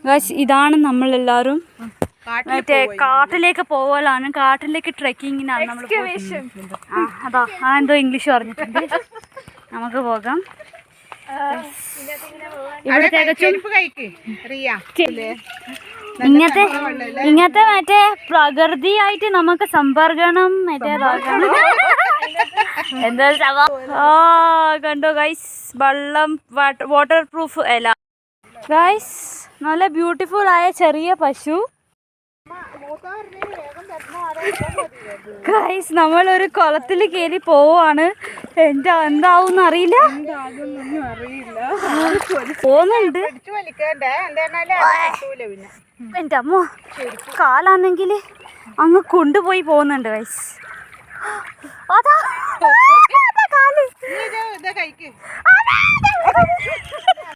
Guys ഇതാണ് നമ്മളെല്ലാവരും മറ്റേ കാട്ടിലേക്ക് പോകലാണ്, കാട്ടിലേക്ക് ട്രെക്കിങ്ങിനാണ് നമ്മൾ. അതാ എന്തോ ഇംഗ്ലീഷ് പറഞ്ഞിട്ടുണ്ട്. നമുക്ക് പോകാം. ഇവിടെ തികച്ചും ഇങ്ങനത്തെ മറ്റേ പ്രകൃതിയായിട്ട് നമുക്ക് സമ്പർക്കണം മറ്റേതാക്കണം. എന്താ കണ്ടോ ഗൈസ്, വെള്ളം വാട്ടർ പ്രൂഫ് അല്ല ഗൈസ്. നല്ല ബ്യൂട്ടിഫുൾ ആയ ചെറിയ പശു ഗൈസ്. നമ്മളൊരു കുളത്തിൽ കയറി പോവാണ്. എന്താവും അറിയില്ല, പോകുന്നുണ്ട്. എൻ്റെ അമ്മ കാലാണെങ്കിൽ അങ്ങ് കൊണ്ടുപോയി പോകുന്നുണ്ട് ഗൈസ്. അതാ കാല്